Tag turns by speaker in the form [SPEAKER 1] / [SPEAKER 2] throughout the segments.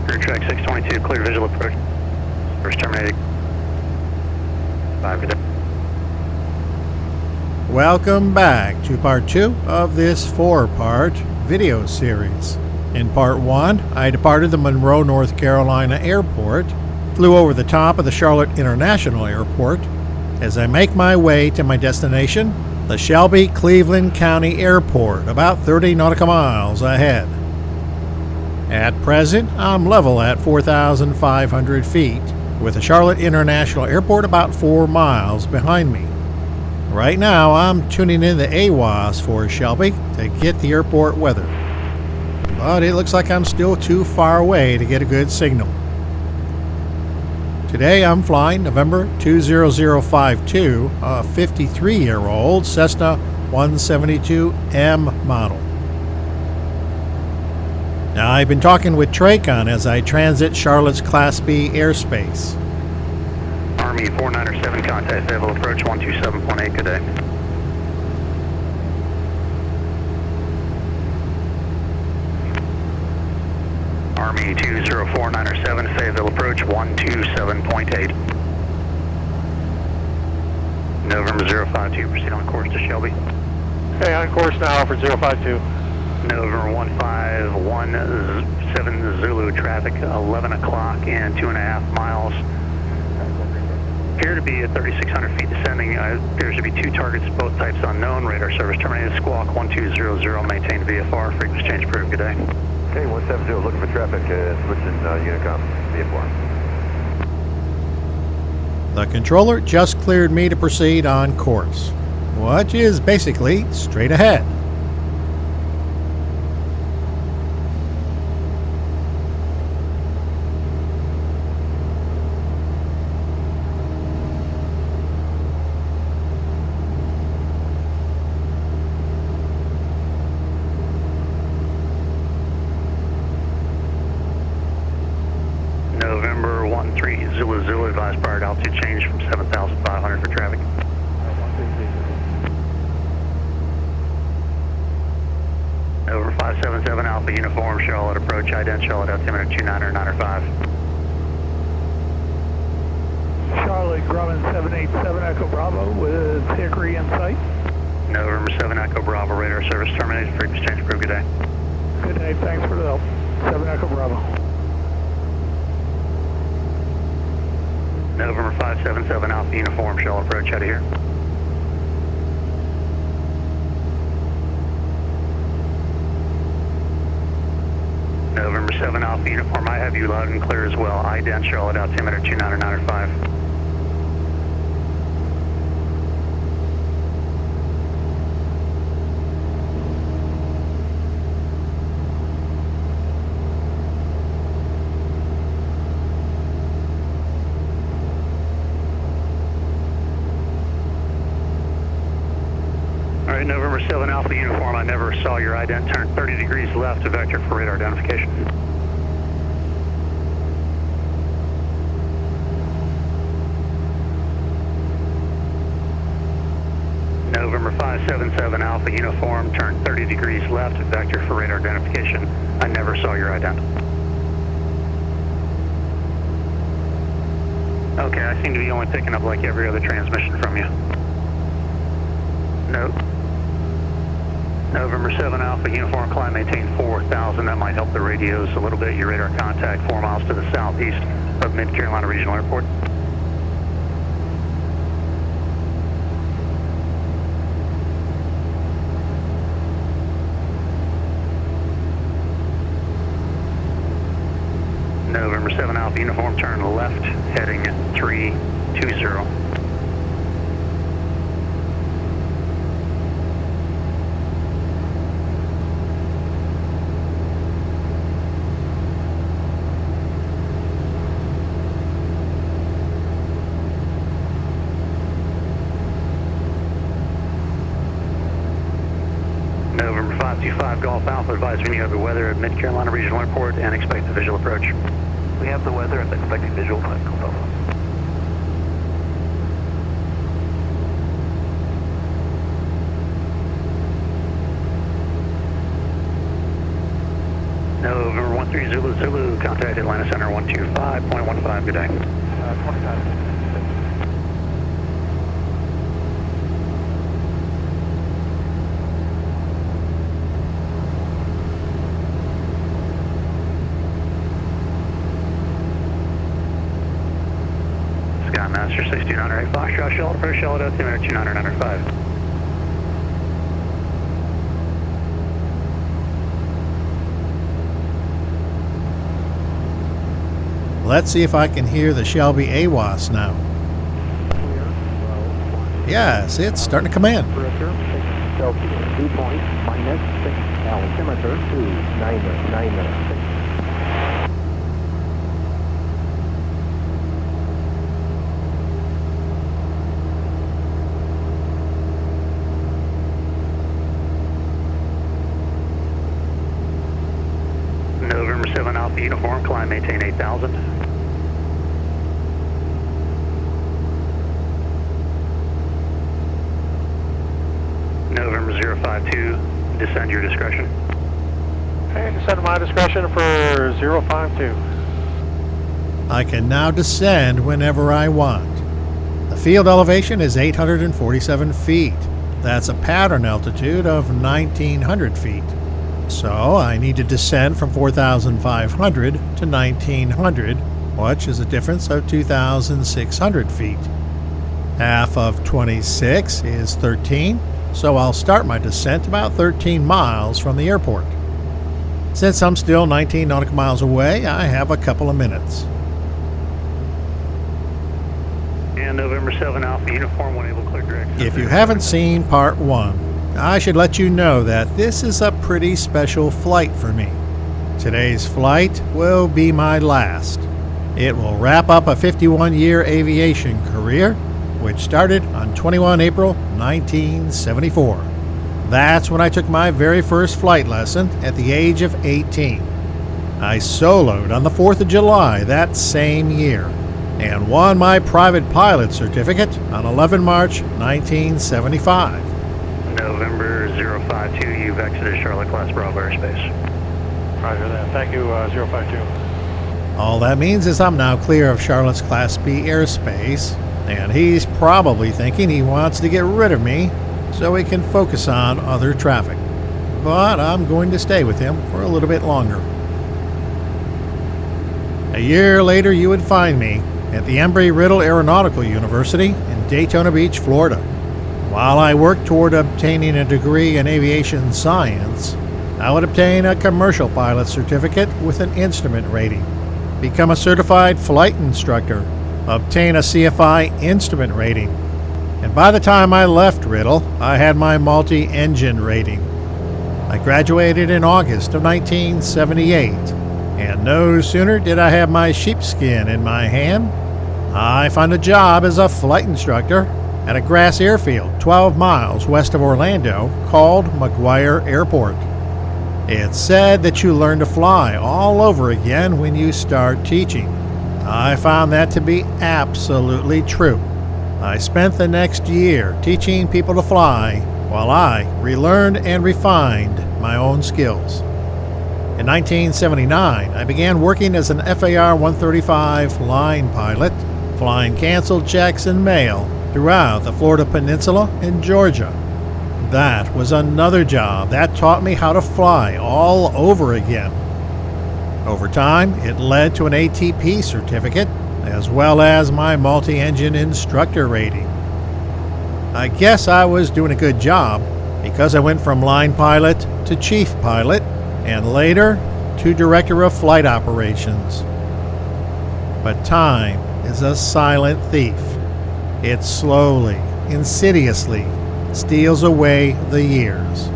[SPEAKER 1] Rear track 622, clear visual approach. First terminated. 5 for that.
[SPEAKER 2] Welcome back to part 2 of this 4-part video series. In part 1, I departed the Monroe, North Carolina airport, flew over the top of the Charlotte International Airport. As I make my way to my destination, the Shelby Cleveland County Airport, about 30 nautical miles ahead. At present, I'm level at 4,500 feet, with the Charlotte International Airport about 4 miles behind me. Right now, I'm tuning in the AWOS for Shelby to get the airport weather. But it looks like I'm still too far away to get a good signal. Today I'm flying November 20052, a 53-year-old Cessna 172M model. Now, I've been talking with Tracon as I transit Charlotte's Class B airspace.
[SPEAKER 1] Army 497, contact level approach 127.8, good day. Army 20497, Fayetteville approach 127.8. November 052, proceed on course to Shelby.
[SPEAKER 3] Okay, on course now for 052.
[SPEAKER 1] November 1517 Zulu, traffic 11 o'clock and 2.5 miles. Appear to be at 3,600 feet descending. There should be 2 targets, both types unknown. Radar service terminated. Squawk 1200, maintain VFR. Frequency change approved. Good day.
[SPEAKER 4] Okay, 170, looking for traffic, switching Unicom, VFR.
[SPEAKER 2] The controller just cleared me to proceed on course, which is basically straight ahead.
[SPEAKER 1] November 13 Zulu, advised prior to altitude change from 7,500 for traffic. November 577 Alpha Uniform, Charlotte approach, ident Charlotte altimeter 2995.
[SPEAKER 5] Charlotte Grumman 787 Echo Bravo with Hickory in sight.
[SPEAKER 1] November 7 Echo Bravo, radar service terminated, frequency change approved. Good day.
[SPEAKER 5] Good day, thanks for the help. 7 Echo Bravo.
[SPEAKER 1] November 577 Alpha Uniform, Charlotte approach, out of here. November 7 Alpha Uniform, I have you loud and clear as well. Ident Charlotte altimeter 2995. Alright, November 7 Alpha Uniform, I never saw your ident turn 30 degrees left to vector for radar identification. November 577 Alpha Uniform, turn 30 degrees left to vector for radar identification. I never saw your ident. Okay, I seem to be only picking up like every other transmission from you. Nope. November 7 Alpha Uniform, climb maintain 4,000. That might help the radios a little bit. Your radar contact 4 miles to the southeast of Mid-Carolina Regional Airport. November 7 Alpha Uniform, turn left, heading 320. November 525 Golf Alpha, advise when you have the weather at Mid-Carolina Regional Airport and expect the visual approach.
[SPEAKER 4] We have the weather and expecting visual time.
[SPEAKER 1] November 3 Zulu Zulu, contact Atlanta Center 125.15, good day.
[SPEAKER 3] 25.
[SPEAKER 1] Skymaster 6298 Foxtrot, Shell, approach Shell at altimeter 2995.
[SPEAKER 2] Let's see if I can hear the Shelby AWOS now. Yes, it's starting to come in.
[SPEAKER 6] Shelby, dew point, -6, altimeter 299.
[SPEAKER 1] November 7 Alpha Uniform, climb, maintain 8,000. November 052, descend your discretion.
[SPEAKER 3] Okay, descend my discretion for 052.
[SPEAKER 2] I can now descend whenever I want. The field elevation is 847 feet. That's a pattern altitude of 1,900 feet. So I need to descend from 4,500 to 1,900, which is a difference of 2,600 feet. Half of 26 is 13, so I'll start my descent about 13 miles from the airport. Since I'm still 19 nautical miles away, I have a couple of minutes.
[SPEAKER 1] And November 7 Alpha Uniform, 1 able clear direct.
[SPEAKER 2] If you haven't seen part 1, I should let you know that this is a pretty special flight for me. Today's flight will be my last. It will wrap up a 51-year aviation career, which started on 21 April 1974. That's when I took my very first flight lesson at the age of 18. I soloed on the 4th of July that same year and won my private pilot certificate on 11 March 1975.
[SPEAKER 1] November 052, you've exited Charlotte Class Bravo airspace.
[SPEAKER 3] Roger that. Thank you, 052.
[SPEAKER 2] All that means is I'm now clear of Charlotte's Class B airspace, and he's probably thinking he wants to get rid of me so he can focus on other traffic. But I'm going to stay with him for a little bit longer. A year later, you would find me at the Embry-Riddle Aeronautical University in Daytona Beach, Florida. While I worked toward obtaining a degree in aviation science, I would obtain a commercial pilot certificate with an instrument rating, become a certified flight instructor, obtain a CFI instrument rating, and by the time I left Riddle, I had my multi-engine rating. I graduated in August of 1978, and no sooner did I have my sheepskin in my hand, I found a job as a flight instructor at a grass airfield 12 miles west of Orlando called McGuire Airport. It's said that you learn to fly all over again when you start teaching. I found that to be absolutely true. I spent the next year teaching people to fly while I relearned and refined my own skills. In 1979, I began working as an FAR 135 line pilot, flying canceled checks and mail throughout the Florida Peninsula and Georgia. That was another job that taught me how to fly all over again. Over time, it led to an ATP certificate, as well as my multi-engine instructor rating. I guess I was doing a good job because I went from line pilot to chief pilot, and later to director of flight operations. But time is a silent thief. It slowly, insidiously steals away the years.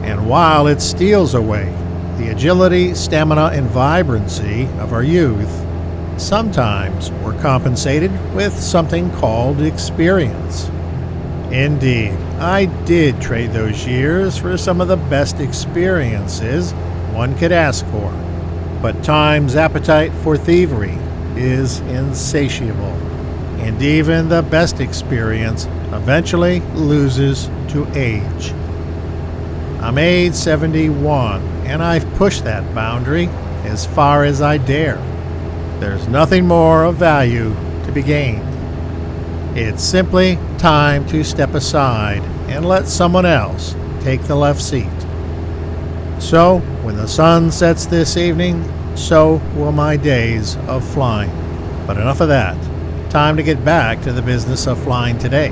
[SPEAKER 2] And while it steals away the agility, stamina, and vibrancy of our youth, sometimes we're compensated with something called experience. Indeed, I did trade those years for some of the best experiences one could ask for. But time's appetite for thievery is insatiable. And even the best experience eventually loses to age. I'm age 71, and I've pushed that boundary as far as I dare. There's nothing more of value to be gained. It's simply time to step aside and let someone else take the left seat. So, when the sun sets this evening, so will my days of flying. But enough of that. Time to get back to the business of flying today.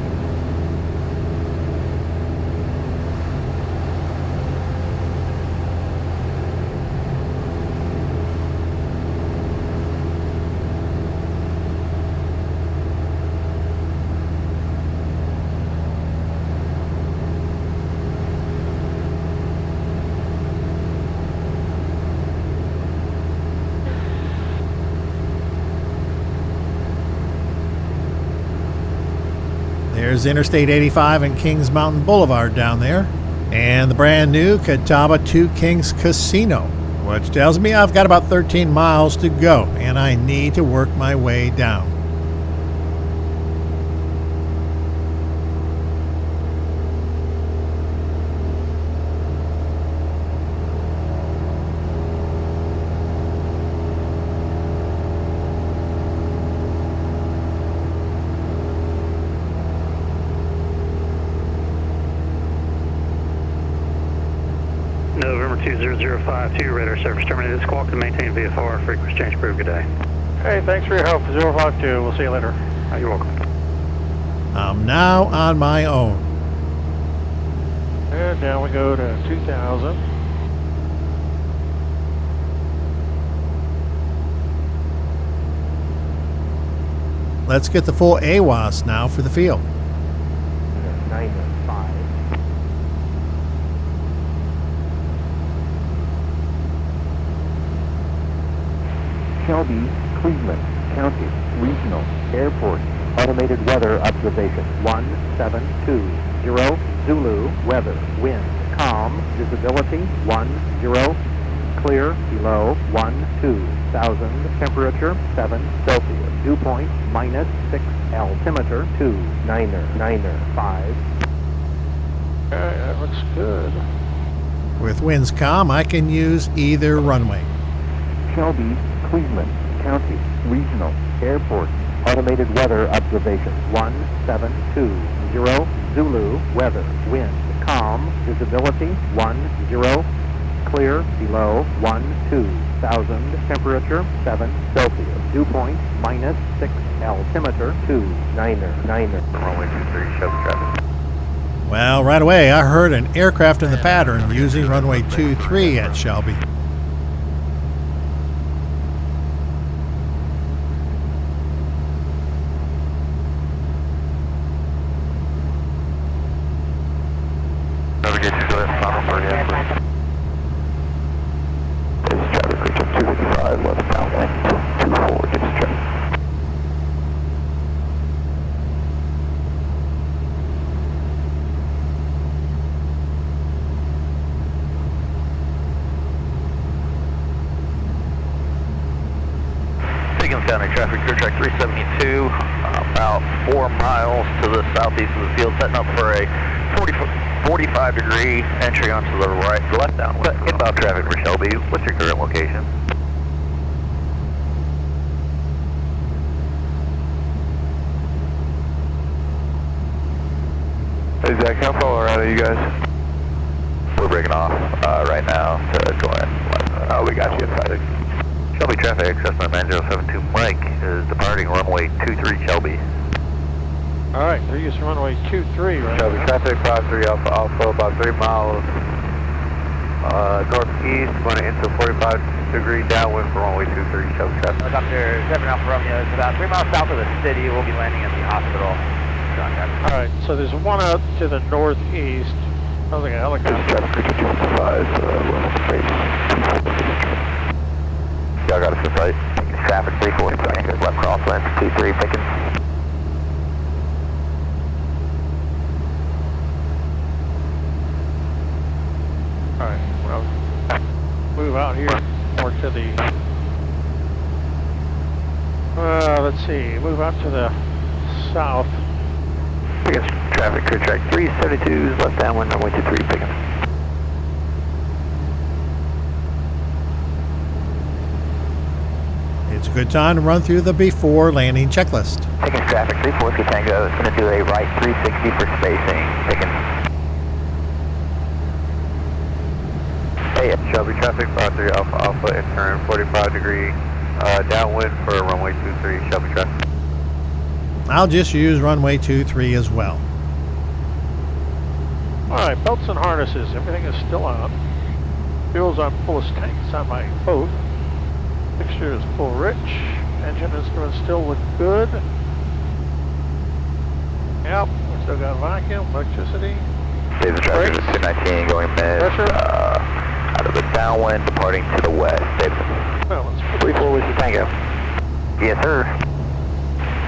[SPEAKER 2] There's Interstate 85 and Kings Mountain Boulevard down there, and the brand new Catawba 2 Kings Casino, which tells me I've got about 13 miles to go, and I need to work my way down.
[SPEAKER 1] November 20052, radar service terminated. Squawk to maintain VFR. Frequency change approved. Good day.
[SPEAKER 3] Hey, thanks for your help. 052. We'll see you later.
[SPEAKER 1] You're welcome.
[SPEAKER 2] I'm now on my own.
[SPEAKER 3] And down we go to 2000.
[SPEAKER 2] Let's get the full AWOS now for the field.
[SPEAKER 6] 905. Shelby, Cleveland County Regional Airport Automated Weather Observation 1720 Zulu weather wind calm visibility 10 clear below 12,000 temperature 7 Celsius dew point -6 altimeter 2995.
[SPEAKER 3] Okay, that looks good.
[SPEAKER 2] With winds calm, I can use either runway.
[SPEAKER 6] Shelby, Cleveland County Regional Airport Automated Weather Observation 1720 Zulu weather wind calm visibility 10 clear below 12,000 temperature 7 Celsius dew point -6 altimeter 2995.
[SPEAKER 4] Runway 23, Shelby traffic.
[SPEAKER 2] Well, right away, I heard an aircraft in the pattern using runway 23 at Shelby.
[SPEAKER 4] Navigation to the final for you, please. This is traffic reach up 255, left downwind, 24, get this traffic. Higgins County traffic, clear track 372, about 4 miles to the southeast of the field, setting up for a 45-degree entry onto the right, left downwind. Inbound traffic for Shelby, what's your current location? Hey Zach, how far out are you guys? We're breaking off right now to join. Oh, we got you inside. Shelby traffic, Cessna 9072 Mike is departing runway 23 Shelby.
[SPEAKER 3] All right, they're using runway 23 right
[SPEAKER 4] Shelby
[SPEAKER 3] now.
[SPEAKER 4] traffic 53 Alpha, about 3 miles northeast, going to enter 45-degree downwind for runway 23 Shelby traffic.
[SPEAKER 7] Helicopter 7 Alpha Romeo is about 3 miles south of the city. We'll be landing at the hospital.
[SPEAKER 3] All right, so there's one out to the northeast. Sounds like a helicopter.
[SPEAKER 4] Traffic reach 255, y'all got us in sight. Traffic 345, left crosswind, 23 Pickens.
[SPEAKER 3] All right, well, move out here more to the, let's see, move out to the south.
[SPEAKER 4] Pickens traffic, clear track 372, left downwind, runway 23 Pickens.
[SPEAKER 2] It's a good time to run through the before landing checklist.
[SPEAKER 4] Taking traffic 340 Tango. It's going to do a right 360 for spacing. Taking. Hey, Shelby traffic 53 Alpha Alpha and turn 45 degree downwind for runway 23 Shelby traffic.
[SPEAKER 2] I'll just use runway 23 as well.
[SPEAKER 3] Alright, belts and harnesses, everything is still on. Fuel's on fullest tanks on my boat. Fixture is full rich. Engine is going to still look good. Yep, we still got vacuum, electricity.
[SPEAKER 4] Save the traffic is 219 going mid.
[SPEAKER 3] Pressure.
[SPEAKER 4] Out of the downwind, departing to the west.
[SPEAKER 3] Well, let's
[SPEAKER 4] 34 Whiskey Tango. Yes, sir.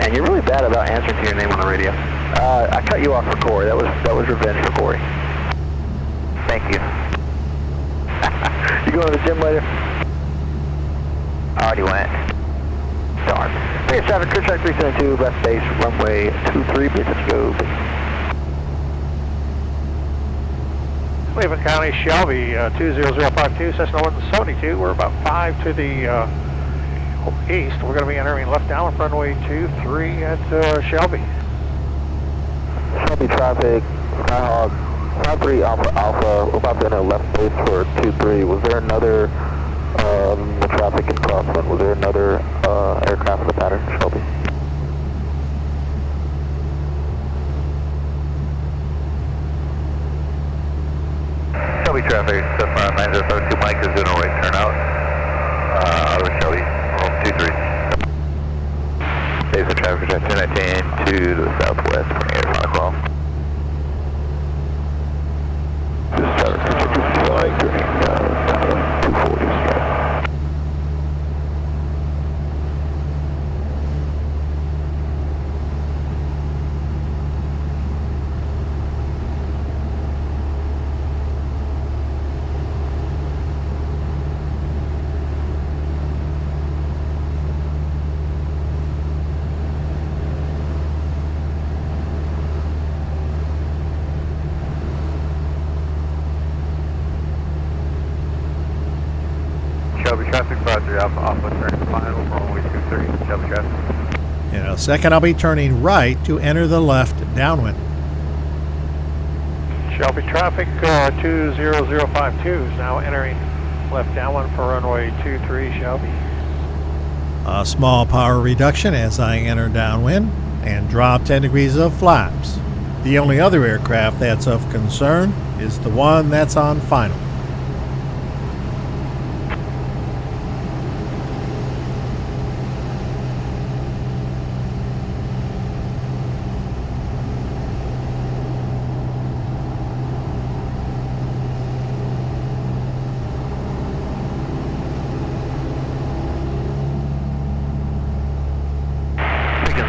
[SPEAKER 4] And you're really bad about answering to your name on the radio. I cut you off for Corey. That was revenge for Corey. Thank you. You going to the gym later? I already went. Darn. Hey, traffic, Chris Track 372, left base, runway 23, let's go.
[SPEAKER 3] Cleveland County, Shelby, 20052, Cessna 172. We're about 5 to the east. We're going to be entering left down runway 23 at Shelby.
[SPEAKER 4] Shelby traffic, Skyhawk, 53 Alpha Alpha, we're about to enter left base for 23. Was there another traffic in crosswind? Was there another aircraft in the pattern, Shelby? Shelby traffic, Cessna 9072 Mike is doing a right turnout. Out of Shelby, 23. Saves the traffic at 219 to the southwest, bringing it around call. This is traffic, like turning 240 straight. Shelby traffic, Roger, Alpha Alpha, turning final, runway 23, Shelby traffic.
[SPEAKER 2] In a second, I'll be turning right to enter the left downwind.
[SPEAKER 3] Shelby traffic, 20052 is now entering left downwind for runway 23 Shelby.
[SPEAKER 2] A small power reduction as I enter downwind and drop 10 degrees of flaps. The only other aircraft that's of concern is the one that's on final.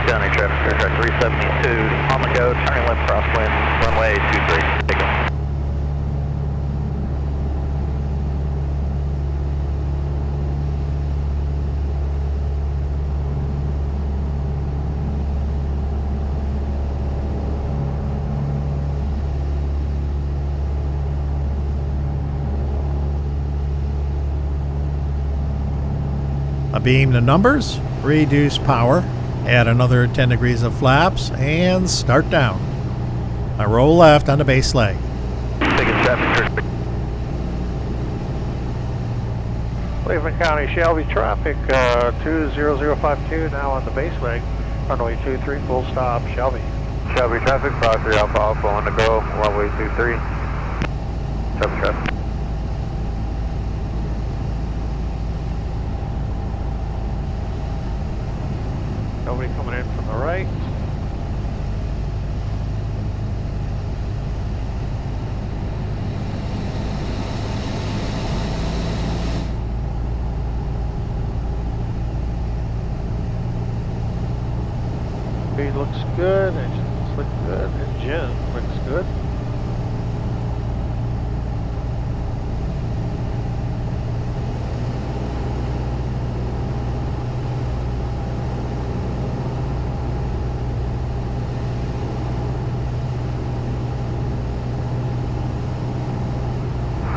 [SPEAKER 4] County traffic, aircraft 372, on the go, turning left crosswind, runway 23. Take it.
[SPEAKER 2] I beam the numbers, reduce power, add another 10 degrees of flaps, and start down. I roll left on the base leg.
[SPEAKER 4] Taking traffic,
[SPEAKER 3] Cleveland County, Shelby traffic, 20052 now on the base leg, runway 23, full stop, Shelby.
[SPEAKER 4] Shelby traffic, 53 Alpha Alpha on the go, runway 23. Shelby traffic.
[SPEAKER 3] Nobody coming in from the right. Speed looks good, engine looks good, engine looks good.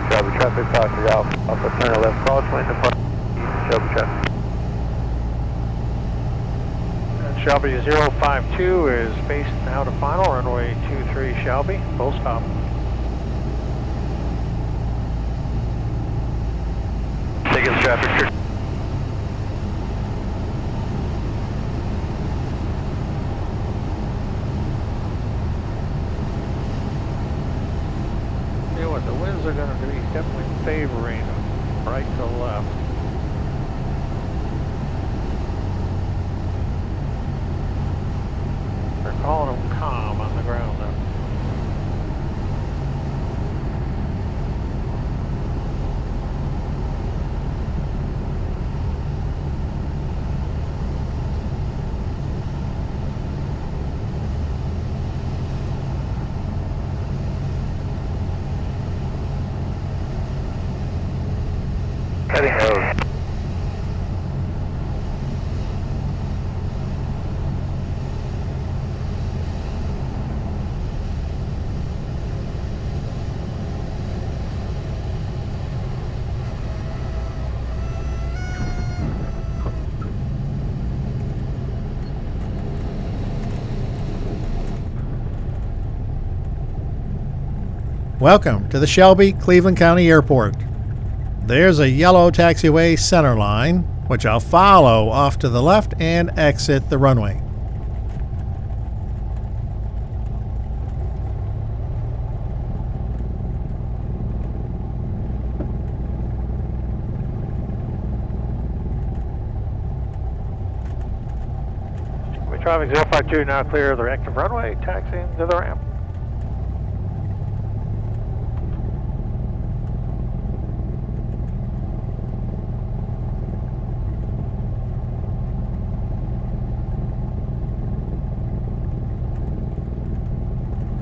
[SPEAKER 4] Shelby traffic, 53 Alpha Alpha, turn left crosswind, depart Shelby traffic.
[SPEAKER 3] Shelby 052 is spaced now to final, runway 23 Shelby, full stop.
[SPEAKER 4] Tickets traffic.
[SPEAKER 3] You know what, the winds are going to be definitely favoring right to left. They're calling them calm on the ground though.
[SPEAKER 4] Heading nose.
[SPEAKER 2] Welcome to the Shelby, Cleveland County Airport. There's a yellow taxiway center line, which I'll follow off to the left and exit the runway.
[SPEAKER 3] Traffic 052 now clear of the active runway, taxiing to the ramp.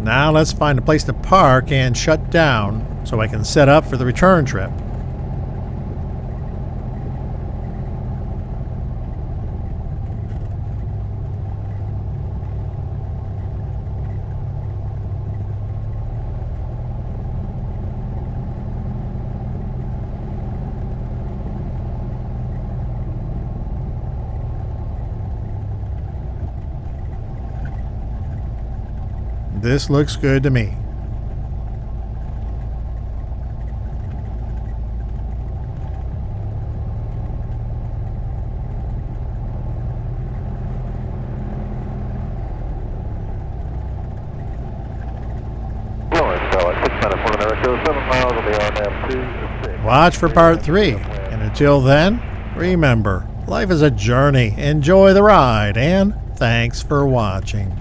[SPEAKER 2] Now let's find a place to park and shut down so I can set up for the return trip. This looks good to me. Watch for part 3. And until then, remember, life is a journey. Enjoy the ride, and thanks for watching.